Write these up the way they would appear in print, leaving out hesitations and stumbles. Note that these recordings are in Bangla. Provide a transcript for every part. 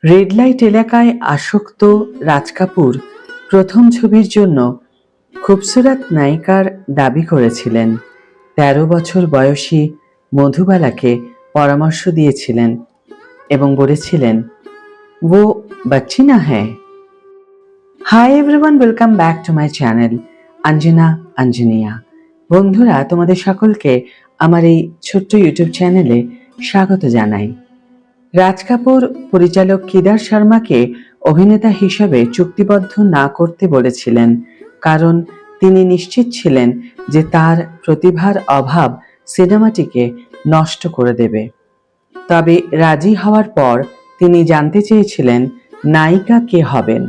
রেড লাইট এলাকায় আসক্ত রাজ কাপুর প্রথম ছবির জন্য খুবসুরত নায়িকার দাবি করেছিলেন। ১৩ বছর বয়সী মধুবালাকে পরামর্শ দিয়েছিলেন এবং বলেছিলেন, "वो बच्ची ना है।" Hi everyone, welcome back to my channel Anjana Anjaniya. বন্ধুরা, তোমাদের সকলকে আমার এই ছোট্ট ইউটিউব চ্যানেলে স্বাগত জানাই। রাজ কাপুর পরিচালক কেদার শর্মাকে অভিনেতা হিসেবে চুক্তিবদ্ধ না করতে বলেছিলেন, কারণ তিনি নিশ্চিত ছিলেন যে তার প্রতিভার অভাব সিনেমাটিকে নষ্ট করে দেবে। তবে রাজি হওয়ার পর তিনি জানতে চেয়েছিলেন নায়িকা কে হবেন।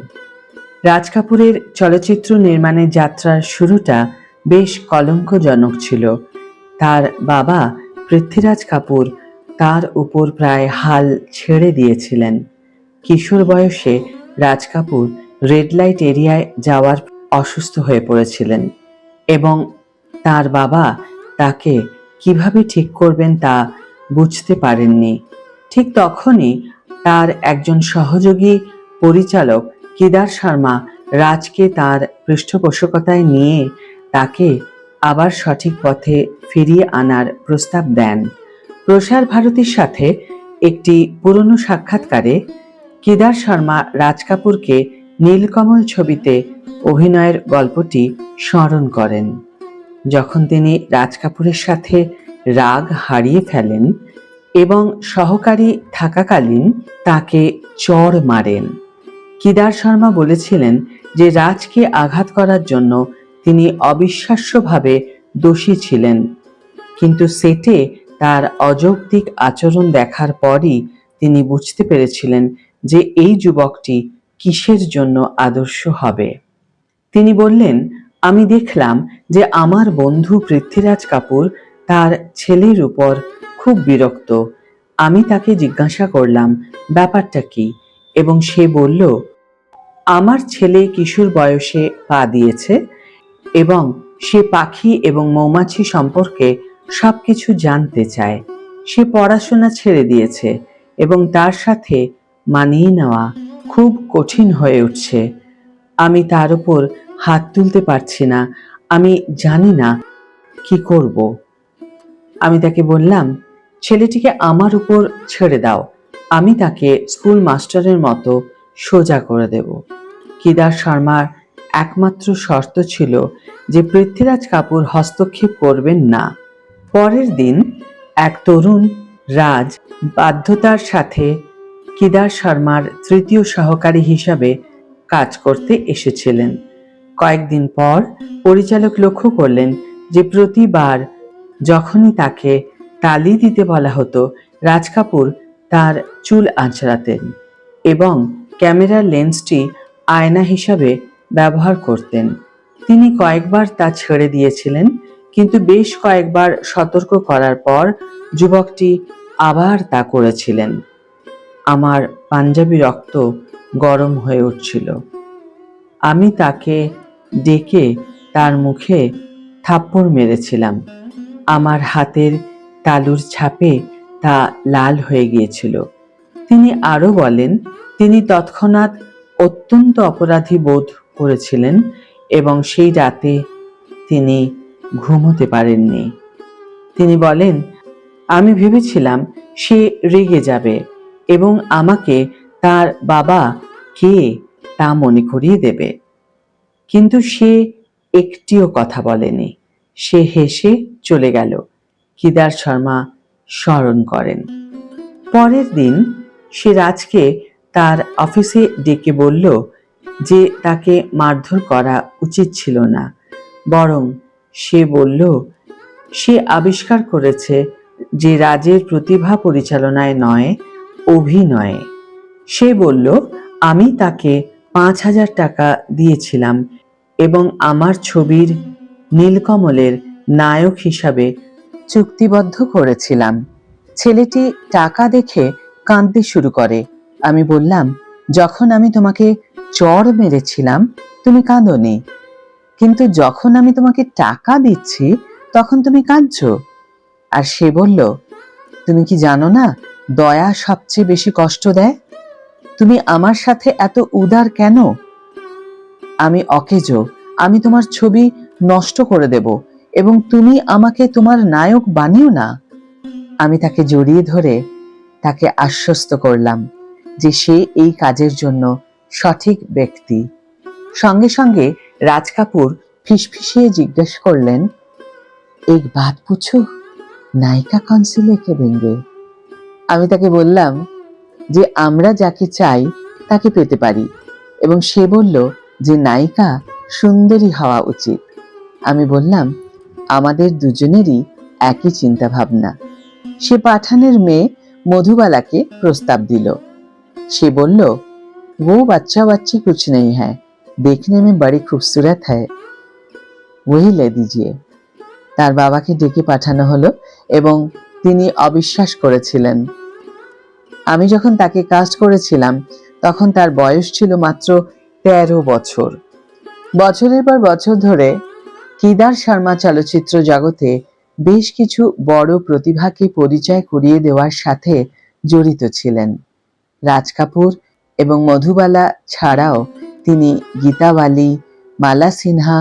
রাজ কাপুরের চলচ্চিত্র নির্মাণের যাত্রার শুরুটা বেশ কলঙ্কজনক ছিল। তার বাবা পৃথ্বীরাজ কাপুর তার উপর প্রায় হাল ছেড়ে দিয়েছিলেন। কিশোর বয়সে রাজ কাপুর রেড লাইট এরিয়ায় যাওয়ার অসুস্থ হয়ে পড়েছিলেন এবং তার বাবা তাকে কিভাবে ঠিক করবেন তা বুঝতে পারেননি। ঠিক তখনই তার একজন সহযোগী পরিচালক কেদার শর্মা রাজকে তার পৃষ্ঠপোষকতায় নিয়ে তাকে আবার সঠিক পথে ফিরিয়ে আনার প্রস্তাব দেন। প্রসার ভারতীর সাথে একটি পুরনো সাক্ষাৎকারে কেদার শর্মা রাজ কাপুরকে নীলকমল ছবিতে অভিনয়ের গল্পটি স্মরণ করেন, যখন তিনি রাজ কাপুরের সাথে রাগ হারিয়ে ফেলেন এবং সহকারী থাকাকালীন তাকে চড় মারেন। কেদার শর্মা বলেছিলেন যে রাজকে আঘাত করার জন্য তিনি অবিশ্বাস্যভাবে দোষী ছিলেন, কিন্তু সেটে তার অযৌক্তিক আচরণ দেখার পরই তিনি বুঝতে পেরেছিলেন যে এই যুবকটি কিসের জন্য আদর্শ হবে। তিনি বললেন, "আমি দেখলাম যে আমার বন্ধু পৃথ্বীরাজ কাপুর তার ছেলের উপর খুব বিরক্ত। আমি তাকে জিজ্ঞাসা করলাম ব্যাপারটা কি, এবং সে বলল, আমার ছেলে কিশোর বয়সে পা দিয়েছে এবং সে পাখি এবং মৌমাছি সম্পর্কে সবকিছু জানতে চায়। সে পড়াশোনা ছেড়ে দিয়েছে এবং তার সাথে মানিয়ে নেওয়া খুব কঠিন হয়ে উঠছে। আমি তার উপর হাত তুলতে পারছি না। আমি জানি না কি করব। আমি তাকে বললাম, ছেলেটিকে আমার উপর ছেড়ে দাও, আমি তাকে স্কুল মাস্টারের মতো সোজা করে দেব।" কেদার শর্মার একমাত্র শর্ত ছিল যে পৃথ্বীরাজ কাপুর হস্তক্ষেপ করবেন না। পরের দিন এক তরুণ রাজ বাধ্যতার সাথে কেদার শর্মার তৃতীয় সহকারী হিসাবে কাজ করতে এসেছিলেন। কয়েকদিন পর পরিচালক লক্ষ্য করলেন যে প্রতিবার যখনই তাকে তালি দিতে বলা হতো, রাজ কাপুর তার চুল আঁচড়াতেন এবং ক্যামেরার লেন্সটি আয়না হিসাবে ব্যবহার করতেন। তিনি কয়েকবার তা ছেড়ে দিয়েছিলেন, কিন্তু বেশ কয়েকবার সতর্ক করার পর যুবকটি আবার তা করেছিলেন। আমার পাঞ্জাবি রক্ত গরম হয়ে উঠছিল। আমি তাকে ডেকে তার মুখে থাপ্পড় মেরেছিলাম। আমার হাতের তালুর ছাপে তা লাল হয়ে গিয়েছিল। তিনি আরো বলেন, তিনি তৎক্ষণাৎ অত্যন্ত অপরাধী বোধ করেছিলেন এবং সেই রাতে তিনি ঘুমোতে পারেননি। তিনি বলেন, আমি ভেবেছিলাম সে রেগে যাবে এবং আমাকে তার বাবা কে তা মনে করিয়ে দেবে, কিন্তু সে একটিও কথা বলেনি। সে হেসে চলে গেল। কেদার শর্মা স্মরণ করেন। পরের দিন সে রাজকে তার অফিসে ডেকে বলল যে তাকে মারধর করা উচিত ছিল না, বরং সে বলল সে আবিষ্কার করেছে যে রাজের প্রতিভা পরিচালনায় নয়, অভিনয়ে। সে বলল, আমি তাকে ৫,০০০ টাকা দিয়েছিলাম এবং আমার ছবির নীলকমলের নায়ক হিসাবে চুক্তিবদ্ধ করেছিলাম। ছেলেটি টাকা দেখে কাঁদতে শুরু করে। আমি বললাম, যখন আমি তোমাকে চড় মেরেছিলাম তুমি কাঁদোনি, কিন্তু যখন আমি তোমাকে টাকা দিচ্ছি তখন তুমি কাঁদছো। আর সে বলল, তুমি কি জানো না দয়া সবচেয়ে বেশি কষ্ট দেয়? তুমি আমার সাথে এত উদার কেন? আমি অকেজো, আমি তোমার ছবি নষ্ট করে দেব এবং তুমি আমাকে তোমার নায়ক বানিও না। আমি তাকে জড়িয়ে ধরে তাকে আশ্বস্ত করলাম যে সে এই কাজের জন্য সঠিক ব্যক্তি। সঙ্গে সঙ্গে রাজ কাপুর ফিসফিসিয়ে জিজ্ঞেস করলেন, এক বাত পুছো, নায়িকা কौन सी लेके देंगे? আমি তাকে বললাম যে আমরা যাকে চাই তাকে পেতে পারি এবং সে বলল যে নায়িকা সুন্দরী হওয়া উচিত। আমি বললাম আমাদের দুজনেরই একই চিন্তা ভাবনা। সে পাঠানের মেয়ে মধুবালাকে প্রস্তাব দিল। সে বলল, वो बच्चा बच्ची कुछ नहीं है, देखने में बड़ी खूबसूरत है, वही ले दीजिए। তার বাবাকে ডেকে পাঠানো হলো এবং তিনি অবিশ্বাস করেছিলেন। আমি যখন তাকে কাস্ট করেছিলাম তখন তার বয়স ছিল মাত্র 13 বছর। বছরের পর বছর ধরে কেদার শর্মা চলচ্চিত্র জগতে বেশ কিছু বড় প্রতিভাকে পরিচয় করিয়ে দেওয়ার সাথে জড়িত ছিলেন। রাজ কাপুর এবং মধুবালা ছাড়াও তিনি গীতা বালি, মালা সিনহা,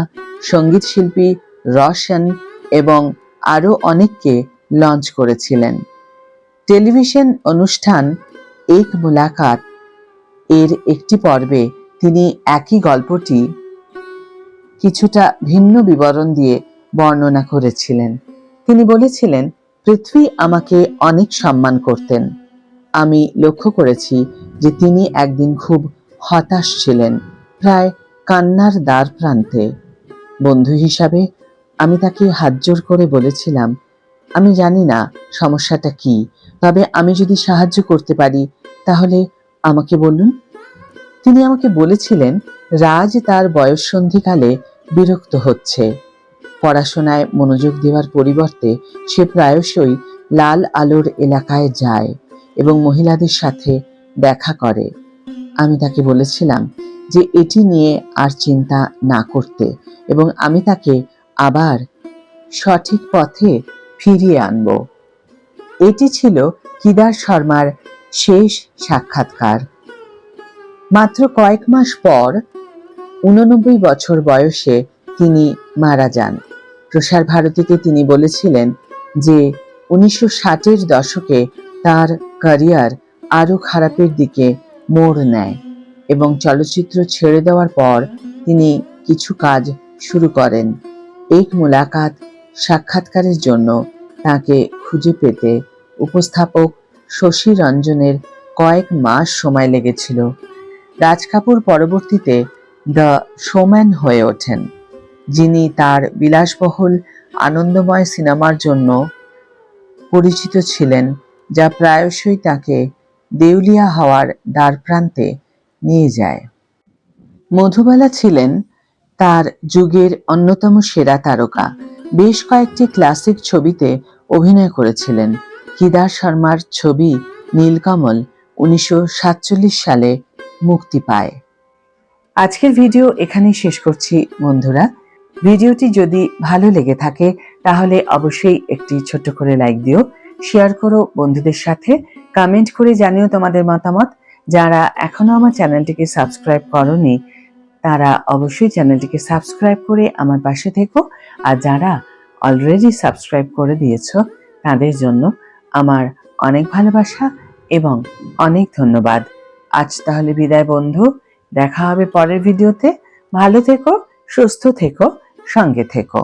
সঙ্গীত শিল্পী রোশন এবং আরও অনেককে লঞ্চ করেছিলেন। টেলিভিশন অনুষ্ঠান এক মুলাকাত এর একটি পর্বে তিনি একই গল্পটি কিছুটা ভিন্ন বিবরণ দিয়ে বর্ণনা করেছিলেন। তিনি বলেছিলেন, পৃথ্বী আমাকে অনেক সম্মান করতেন। আমি লক্ষ্য করেছি যে তিনি একদিন খুব হতাশ ছিলেন, প্রায় কান্নার দ্বার প্রান্তে। বন্ধু হিসাবে আমি তাকে হাতজোড় করে বলেছিলাম, আমি জানি না সমস্যাটা কি, তবে আমি যদি সাহায্য করতে পারি তাহলে আমাকে বলুন। তিনি আমাকে বলেছিলেন রাজ তার বয়ঃসন্ধিকালে বিরক্ত হচ্ছে। পড়াশোনায় মনোযোগ দেওয়ার পরিবর্তে সে প্রায়শই লাল আলোর এলাকায় যায় এবং মহিলাদের সাথে দেখা করে। আমি তাকে বলেছিলাম যে এটি নিয়ে আর চিন্তা না করতে এবং আমি তাকে আবার সঠিক পথে ফিরিয়ে আনব। এটি ছিল কেদার শর্মার শেষ সাক্ষাৎকার। মাত্র কয়েক মাস পর 89 বছর বয়সে তিনি মারা যান। প্রসার ভারতীতে তিনি বলেছিলেন যে 1960-এর দশকে তার ক্যারিয়ার আরো খারাপের দিকে মোড় নেয় এবং চলচ্চিত্র ছেড়ে দেওয়ার পর তিনি কিছু কাজ শুরু করেন। এক মুলাকাত সাক্ষাৎকারের জন্য তাকে খুঁজে পেতে উপস্থাপক শশী রঞ্জনের কয়েক মাস সময় লেগেছিল। রাজ কাপুর পরবর্তীতে দ্য শোম্যান হয়ে ওঠেন, যিনি তার বিলাসবহুল আনন্দময় সিনেমার জন্য পরিচিত ছিলেন, যা প্রায়শই তাকে দেউলিয়া হওয়ার দ্বারপ্রান্তে নিয়ে যায়। মধুবালা ছিলেন তার যুগের অন্যতম সেরা তারকা। বেশ কয়েকটি ক্লাসিক ছবিতে অভিনয় করেছিলেন। কেদার শর্মার ছবি নীলকমল 1947 সালে মুক্তি পায়। আজকের ভিডিও এখানেই শেষ করছি বন্ধুরা। ভিডিওটি যদি ভালো লেগে থাকে তাহলে অবশ্যই একটি ছোট্ট করে লাইক দিও, শেয়ার করো বন্ধুদের সাথে, কমেন্ট করে জানিও তোমাদের মতামত। যারা এখনো আমার চ্যানেলটিকে সাবস্ক্রাইব করোনি তারা অবশ্যই চ্যানেলটিকে সাবস্ক্রাইব করে আমার পাশে থেকো, আর যারা অলরেডি সাবস্ক্রাইব করে দিয়েছো তাদের জন্য আমার অনেক ভালোবাসা এবং অনেক ধন্যবাদ। আজ তাহলে বিদায় বন্ধু, দেখা হবে পরের ভিডিওতে। ভালো থেকো, সুস্থ থেকো, সঙ্গে থেকো।